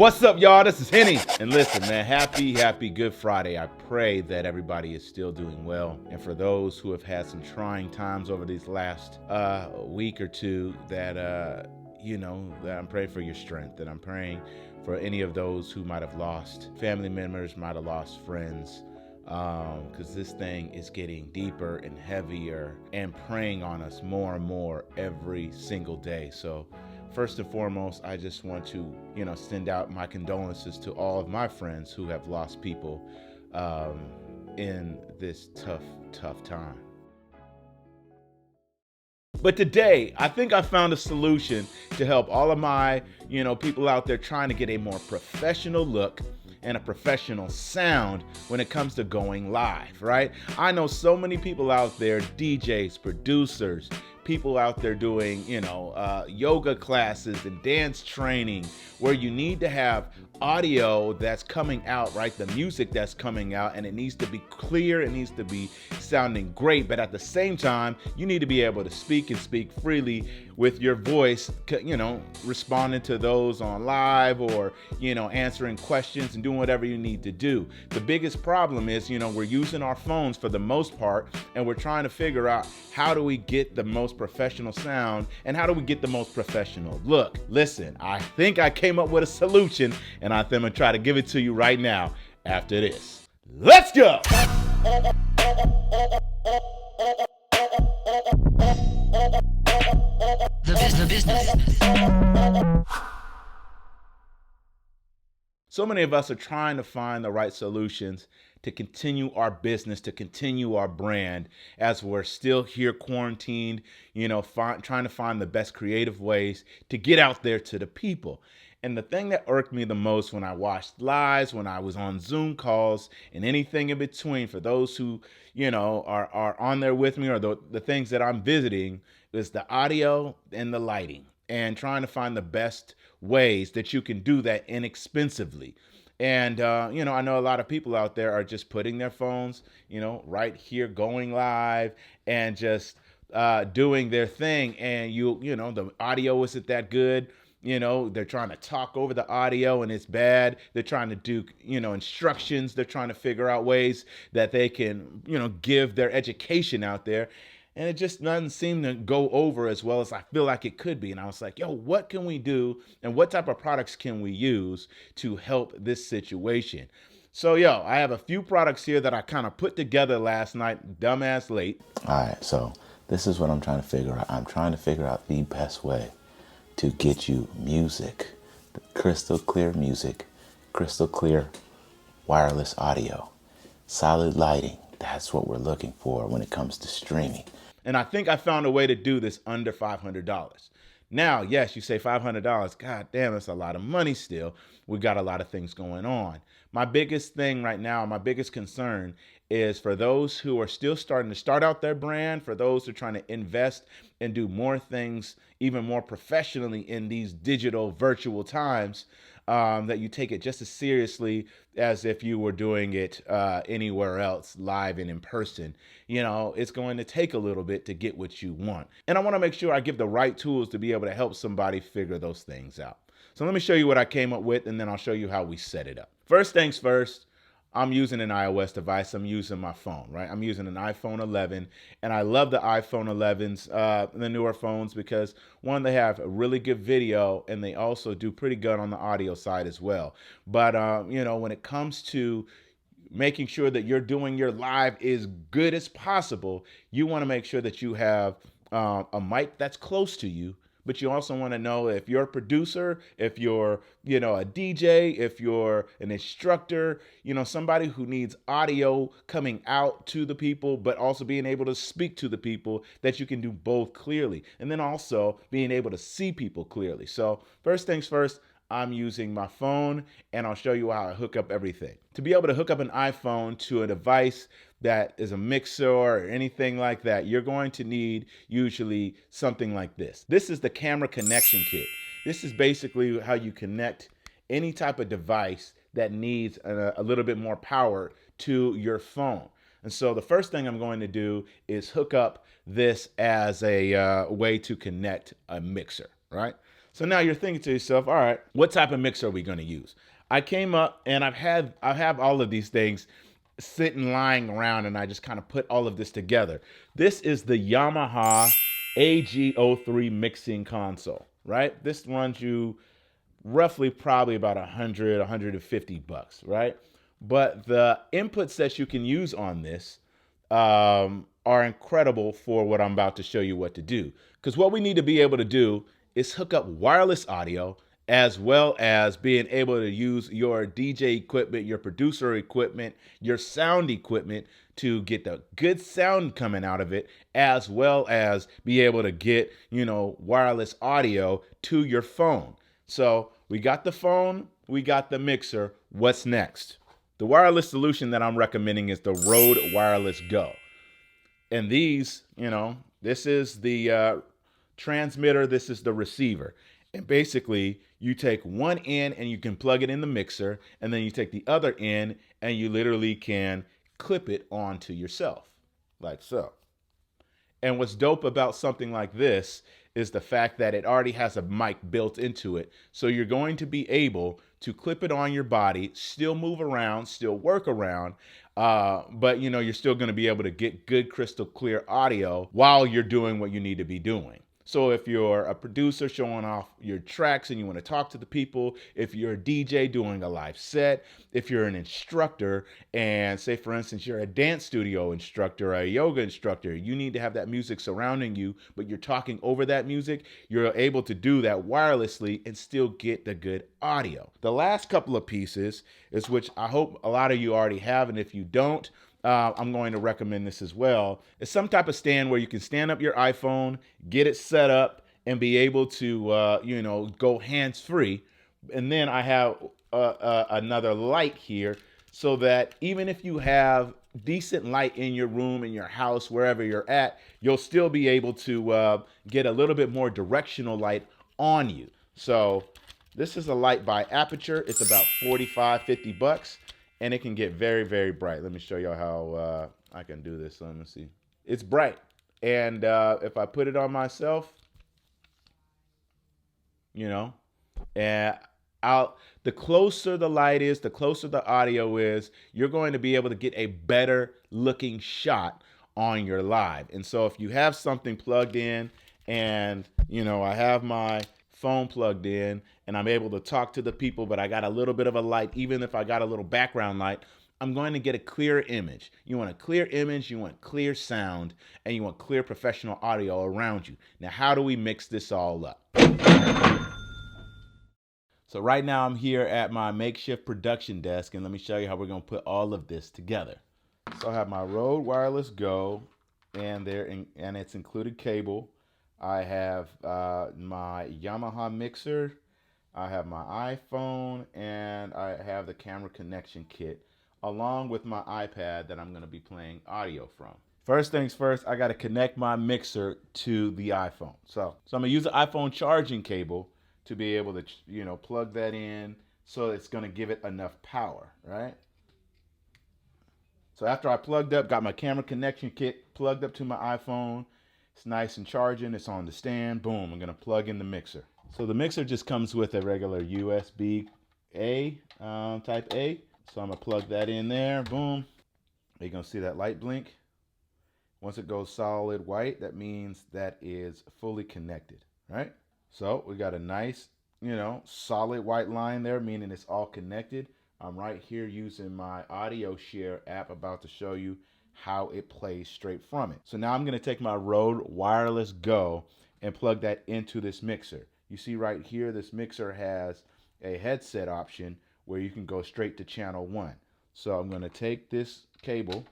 What's up, y'all? This is Henny. And listen, man, happy Good Friday. I pray that everybody is still doing well. And for those who have had some trying times over these last week or two, that that I'm praying for your strength. And I'm praying for any of those who might have lost family members, might have lost friends, because this thing is getting deeper and heavier and preying on us more and more every single day. So first and foremost, I just want to, send out my condolences to all of my friends who have lost people in this tough time. But today, I think I found a solution to help all of my, people out there trying to get a more professional look and a professional sound when it comes to going live, right? I know so many people out there, DJs, producers, people out there doing, yoga classes and dance training, where you need to have audio that's coming out, right? The music that's coming out, and it needs to be clear, it needs to be sounding great, but at the same time, you need to be able to speak and speak freely with your voice, responding to those on live or, answering questions and doing whatever you need to do. The biggest problem is, we're using our phones for the most part, and we're trying to figure out how do we get the most professional sound and how do we get the most professional look. Listen, I think I came up with a solution, and I'm going to try to give it to you right now after this. Let's go! The business. So many of us are trying to find the right solutions to continue our business, to continue our brand as we're still here quarantined, trying to find the best creative ways to get out there to the people. And the thing that irked me the most when I watched lives, when I was on Zoom calls, and anything in between, for those who, are on there with me, or the things that I'm visiting, is the audio and the lighting, and trying to find the best ways that you can do that inexpensively. And, I know a lot of people out there are just putting their phones, right here going live and just doing their thing. And the audio isn't that good. They're trying to talk over the audio and it's bad. They're trying to do, instructions. They're trying to figure out ways that they can, give their education out there. And it just doesn't seem to go over as well as I feel like it could be. And I was like, what can we do? And what type of products can we use to help this situation? So, I have a few products here that I kind of put together last night, dumbass late. All right, so this is what I'm trying to figure out. I'm trying to figure out the best way to get you music, crystal clear music, crystal clear wireless audio, solid lighting. That's what we're looking for when it comes to streaming. And I think I found a way to do this under $500. Now, yes, you say $500. God damn, that's a lot of money still. We got a lot of things going on. My biggest thing right now, my biggest concern is for those who are still starting to start out their brand, for those who are trying to invest and do more things, even more professionally in these digital virtual times, that you take it just as seriously as if you were doing it anywhere else, live and in person. It's going to take a little bit to get what you want. And I want to make sure I give the right tools to be able to help somebody figure those things out. So let me show you what I came up with, and then I'll show you how we set it up. First things first, I'm using an iOS device. I'm using my phone, right? I'm using an iPhone 11, and I love the iPhone 11s, the newer phones, because one, they have a really good video, and they also do pretty good on the audio side as well. But, when it comes to making sure that you're doing your live as good as possible, you want to make sure that you have a mic that's close to you. But you also want to know if you're a producer, if you're, a DJ, if you're an instructor, somebody who needs audio coming out to the people, but also being able to speak to the people, that you can do both clearly. And then also being able to see people clearly. So first things first, I'm using my phone, and I'll show you how I hook up everything. To be able to hook up an iPhone to a device that is a mixer or anything like that, you're going to need usually something like this. This is the camera connection kit. This is basically how you connect any type of device that needs a little bit more power to your phone. And so the first thing I'm going to do is hook up this as a way to connect a mixer, right? So now you're thinking to yourself, all right, what type of mixer are we going to use? I came up and I have all of these things sitting lying around, and I just kind of put all of this together. This is the Yamaha AG03 mixing console, right? This runs you roughly probably about 150 bucks, right? But the inputs that you can use on this are incredible for what I'm about to show you what to do. Because what we need to be able to do is hook up wireless audio as well as being able to use your DJ equipment, your producer equipment, your sound equipment to get the good sound coming out of it, as well as be able to get, wireless audio to your phone. So we got the phone, we got the mixer. What's next? The wireless solution that I'm recommending is the Rode Wireless Go. And these, this is the transmitter, this is the receiver. And basically, you take one end and you can plug it in the mixer, and then you take the other end and you literally can clip it onto yourself, like so. And what's dope about something like this is the fact that it already has a mic built into it. So you're going to be able to clip it on your body, still move around, still work around, but you're still going to be able to get good crystal clear audio while you're doing what you need to be doing. So if you're a producer showing off your tracks and you want to talk to the people, if you're a DJ doing a live set, if you're an instructor and say, for instance, you're a dance studio instructor, a yoga instructor, you need to have that music surrounding you, but you're talking over that music, you're able to do that wirelessly and still get the good audio. The last couple of pieces is which I hope a lot of you already have, and if you don't, I'm going to recommend this as well. It's some type of stand where you can stand up your iPhone, get it set up, and be able to, go hands-free. And then I have another light here so that even if you have decent light in your room, in your house, wherever you're at, you'll still be able to get a little bit more directional light on you. So this is a light by Aperture. It's about 45, 50 bucks. And it can get very, very bright. Let me show y'all how I can do this. Let me see. It's bright. And if I put it on myself, and the closer the light is, the closer the audio is, you're going to be able to get a better looking shot on your live. And so if you have something plugged in and, I have my phone plugged in and I'm able to talk to the people, but I got a little bit of a light, even if I got a little background light, I'm going to get a clear image. You want a clear image, you want clear sound, and you want clear professional audio around you. Now, how do we mix this all up? So right now I'm here at my makeshift production desk, and let me show you how we're going to put all of this together. So I have my Rode Wireless Go, and it's included cable. I have my Yamaha mixer, I have my iPhone, and I have the camera connection kit, along with my iPad that I'm going to be playing audio from. First things first, I got to connect my mixer to the iPhone. So I'm going to use the iPhone charging cable to be able to, plug that in so it's going to give it enough power, right? So after I plugged up, got my camera connection kit plugged up to my iPhone, it's nice and charging, it's on the stand, boom, I'm going to plug in the mixer. So the mixer just comes with a regular USB-A, type A. So I'm going to plug that in there, boom. You're going to see that light blink. Once it goes solid white, that means that is fully connected, right? So we got a nice, solid white line there, meaning it's all connected. I'm right here using my audio share app, about to show you how it plays straight from it. So now I'm going to take my Rode Wireless Go and plug that into this mixer. You see right here, this mixer has a headset option where you can go straight to channel 1. So I'm going to take this cable,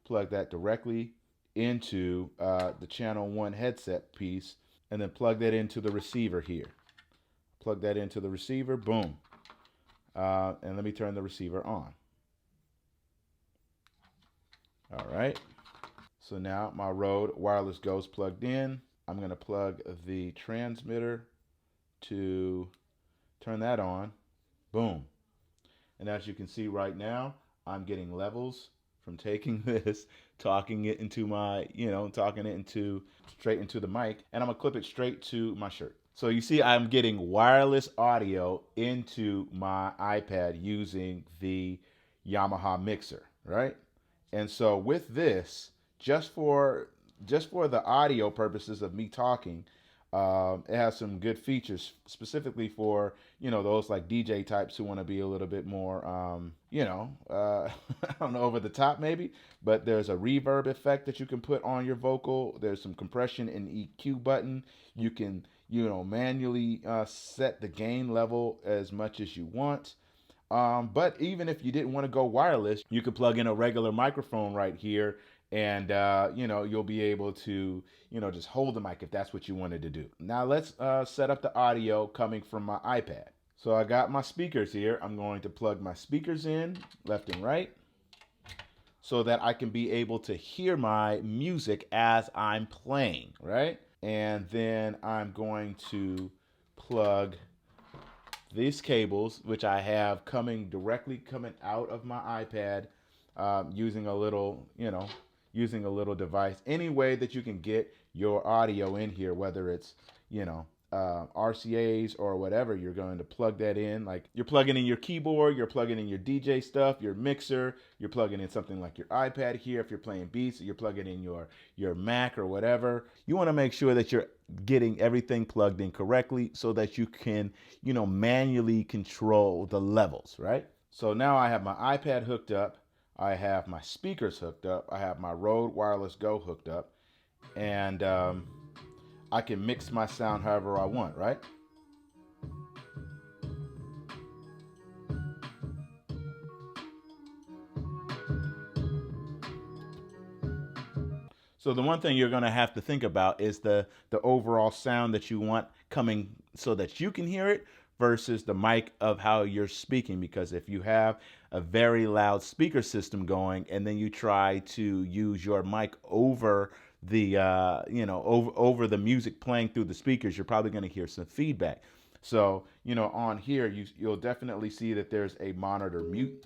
plug that directly into the channel 1 headset piece, and then plug that into the receiver here. Plug that into the receiver, boom. And let me turn the receiver on. All right. So now my Rode Wireless Go is plugged in. I'm going to plug the transmitter to turn that on. Boom. And as you can see right now, I'm getting levels from taking this, talking it into my, talking it into straight into the mic, and I'm gonna clip it straight to my shirt. So you see I'm getting wireless audio into my iPad using the Yamaha mixer, right? And so with this, just for just for the audio purposes of me talking, it has some good features specifically for those like DJ types who want to be a little bit more I don't know, over the top maybe. But there's a reverb effect that you can put on your vocal. There's some compression and EQ button. You can manually set the gain level as much as you want. But even if you didn't want to go wireless, you could plug in a regular microphone right here, and you'll be able to just hold the mic if that's what you wanted to do. Now let's set up the audio coming from my iPad. So I got my speakers here. I'm going to plug my speakers in left and right so that I can be able to hear my music as I'm playing, right? And then I'm going to plug these cables, which I have directly coming out of my iPad, using a little device. Any way that you can get your audio in here, whether it's RCAs or whatever, you're going to plug that in. Like you're plugging in your keyboard, you're plugging in your DJ stuff, your mixer, you're plugging in something like your iPad here. If you're playing beats, you're plugging in your Mac or whatever. You want to make sure that you're getting everything plugged in correctly so that you can manually control the levels, right? So now I have my iPad hooked up, I have my speakers hooked up, I have my Rode Wireless Go hooked up, and I can mix my sound however I want, right? So the one thing you're going to have to think about is the overall sound that you want coming so that you can hear it versus the mic of how you're speaking. Because if you have a very loud speaker system going and then you try to use your mic over the over the music playing through the speakers, you're probably going to hear some feedback. So on here you'll definitely see that there's a monitor mute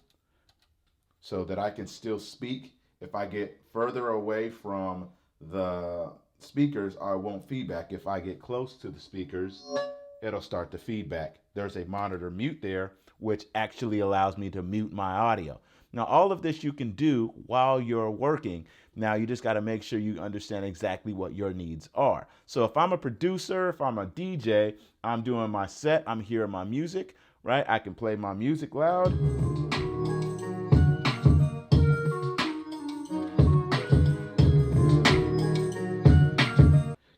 so that I can still speak. If I get further away from the speakers, I won't feedback. If I get close to the speakers, it'll start to feedback. There's a monitor mute there, which actually allows me to mute my audio. Now, all of this you can do while you're working. Now, you just got to make sure you understand exactly what your needs are. So if I'm a producer, if I'm a DJ, I'm doing my set, I'm hearing my music, right? I can play my music loud.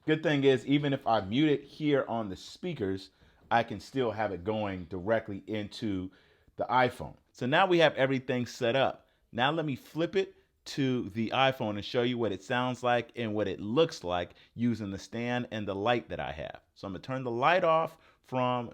Good thing is, even if I mute it here on the speakers, I can still have it going directly into the iPhone. So now we have everything set up. Now let me flip it to the iPhone and show you what it sounds like and what it looks like using the stand and the light that I have. So I'm gonna turn the light off from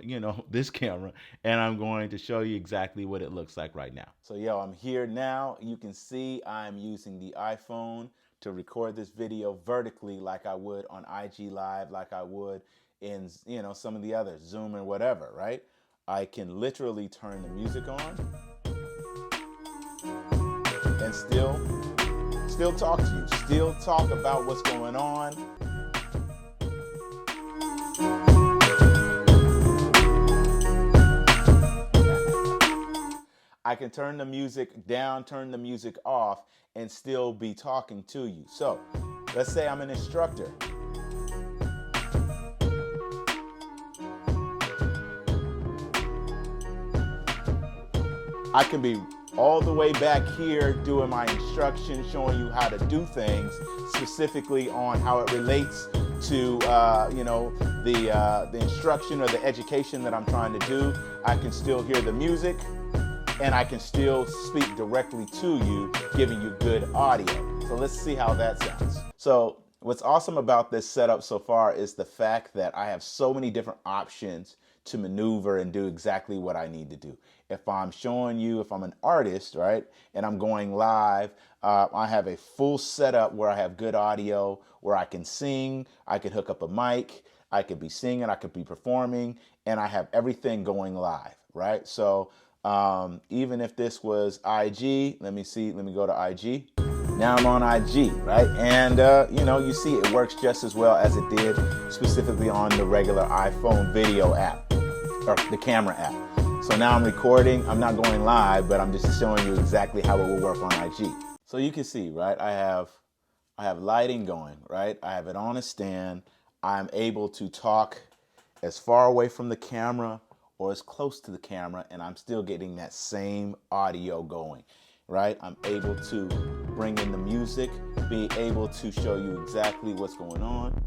this camera, and I'm going to show you exactly what it looks like right now. So I'm here now. You can see I'm using the iPhone to record this video vertically like I would on IG Live, like I would in some of the others, Zoom and whatever, right? I can literally turn the music on and still talk to you, still talk about what's going on. I can turn the music down, turn the music off, and still be talking to you. So let's say I'm an instructor. I can be all the way back here doing my instruction, showing you how to do things, specifically on how it relates to the instruction or the education that I'm trying to do. I can still hear the music, and I can still speak directly to you, giving you good audio. So let's see how that sounds. So what's awesome about this setup so far is the fact that I have so many different options to maneuver and do exactly what I need to do. If I'm showing you, if I'm an artist, right, and I'm going live, I have a full setup where I have good audio, where I can sing, I could hook up a mic, I could be singing, I could be performing, and I have everything going live, right? So even if this was IG, let me go to IG. Now I'm on IG, right? And, you see it works just as well as it did specifically on the regular iPhone video app, or the camera app. So now I'm recording. I'm not going live, but I'm just showing you exactly how it will work on IG. So you can see, right? I have lighting going, right? I have it on a stand. I'm able to talk as far away from the camera or as close to the camera, and I'm still getting that same audio going, right? I'm able to bring in the music, be able to show you exactly what's going on,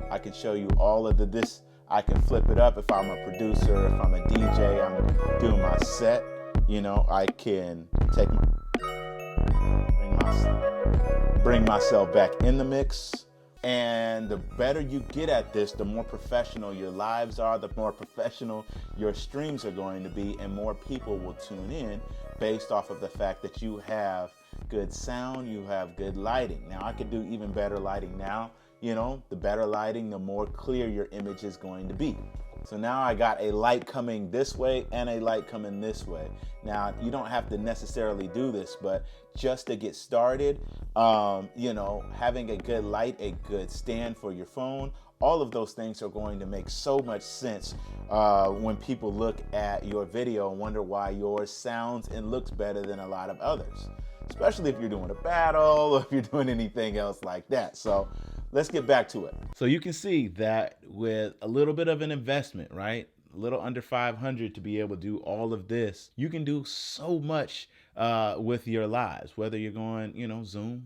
I can show you all of this. I can flip it up if I'm a producer, if I'm a DJ, I'm doing my set, I can bring myself back in the mix. And the better you get at this, the more professional your lives are, the more professional your streams are going to be, and more people will tune in based off of the fact that you have good sound, you have good lighting. Now, I could do even better lighting now. The better lighting, the more clear your image is going to be. So now I got a light coming this way and a light coming this way. Now, you don't have to necessarily do this, but just to get started, having a good light, a good stand for your phone, all of those things are going to make so much sense when people look at your video and wonder why yours sounds and looks better than a lot of others, especially if you're doing a battle or if you're doing anything else like that. So let's get back to it. So you can see that with a little bit of an investment, right? A little under 500 to be able to do all of this, you can do so much with your lives, whether you're going, Zoom,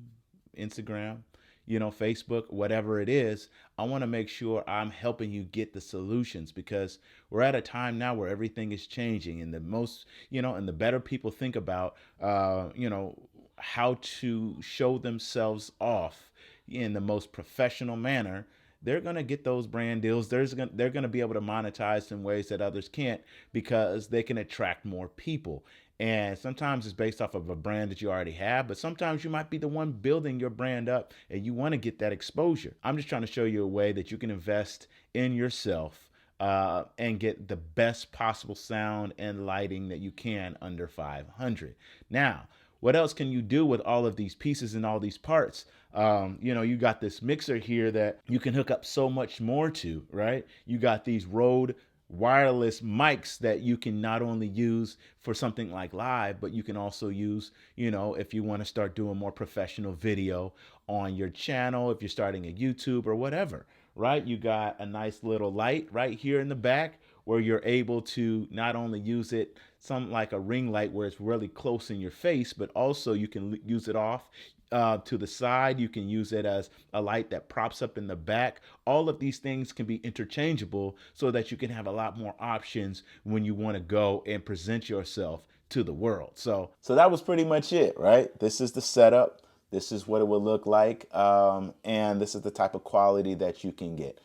Instagram, Facebook, whatever it is. I want to make sure I'm helping you get the solutions, because we're at a time now where everything is changing, and and the better people think about, how to show themselves off in the most professional manner, they're going to get those brand deals. They're going to be able to monetize in ways that others can't, because they can attract more people. And sometimes it's based off of a brand that you already have, but sometimes you might be the one building your brand up and you want to get that exposure. I'm just trying to show you a way that you can invest in yourself and get the best possible sound and lighting that you can under 500. Now, what else can you do with all of these pieces and all these parts? You got this mixer here that you can hook up so much more to, right? You got these Rode wireless mics that you can not only use for something like live, but you can also use, if you want to start doing more professional video on your channel, if you're starting a YouTube or whatever, right? You got a nice little light right here in the back where you're able to not only use it some like a ring light where it's really close in your face, but also you can use it off to the side. You can use it as a light that props up in the back. All of these things can be interchangeable so that you can have a lot more options when you want to go and present yourself to the world. So that was pretty much it, right? This is the setup. This is what it would look like. And this is the type of quality that you can get.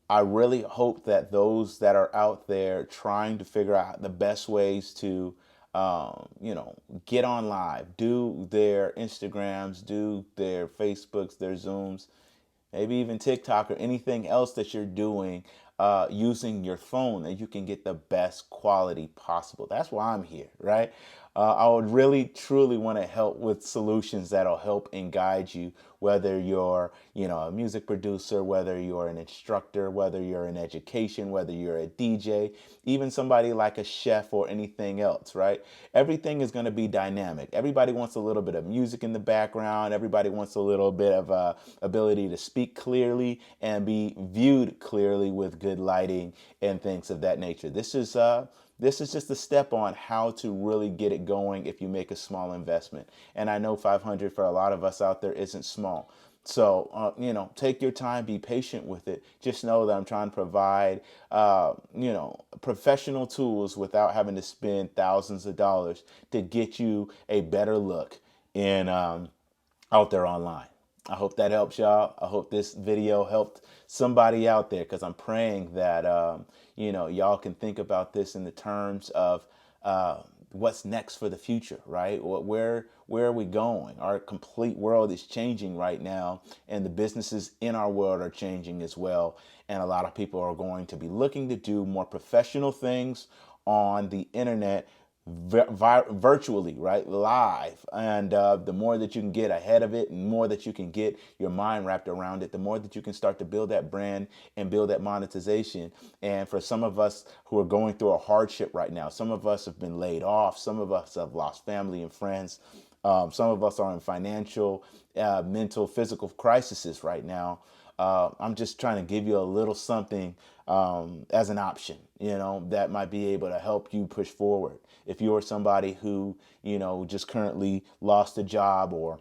I really hope that those that are out there trying to figure out the best ways to, get on live, do their Instagrams, do their Facebooks, their Zooms, maybe even TikTok or anything else that you're doing using your phone, that you can get the best quality possible. That's why I'm here, right? I would really, truly want to help with solutions that'll help and guide you, whether you're, a music producer, whether you're an instructor, whether you're in education, whether you're a DJ, even somebody like a chef or anything else, right? Everything is going to be dynamic. Everybody wants a little bit of music in the background. Everybody wants a little bit of ability to speak clearly and be viewed clearly with good lighting and things of that nature. This is just a step on how to really get it going if you make a small investment. And I know 500 for a lot of us out there isn't small. So, take your time, be patient with it. Just know that I'm trying to provide, professional tools without having to spend thousands of dollars to get you a better look in out there online. I hope that helps y'all. I hope this video helped somebody out there, because I'm praying that, y'all can think about this in the terms of what's next for the future, right? Where are we going? Our complete world is changing right now, and the businesses in our world are changing as well. And a lot of people are going to be looking to do more professional things on the internet virtually, right? Live. And the more that you can get ahead of it and more that you can get your mind wrapped around it, the more that you can start to build that brand and build that monetization. And for some of us who are going through a hardship right now, some of us have been laid off, some of us have lost family and friends. Some of us are in financial, mental, physical crises right now. I'm just trying to give you a little something as an option, that might be able to help you push forward. If you're somebody who, just currently lost a job or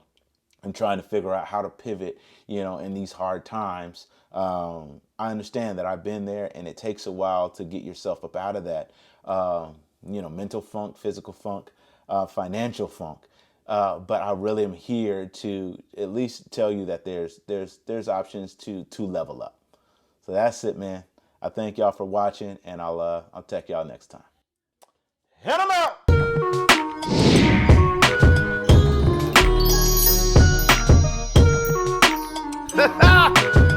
I'm trying to figure out how to pivot, in these hard times. I understand that I've been there and it takes a while to get yourself up out of that, mental funk, physical funk, financial funk. But I really am here to at least tell you that there's options to level up. So that's it, man. I thank y'all for watching, and I'll check y'all next time. Hit 'em out!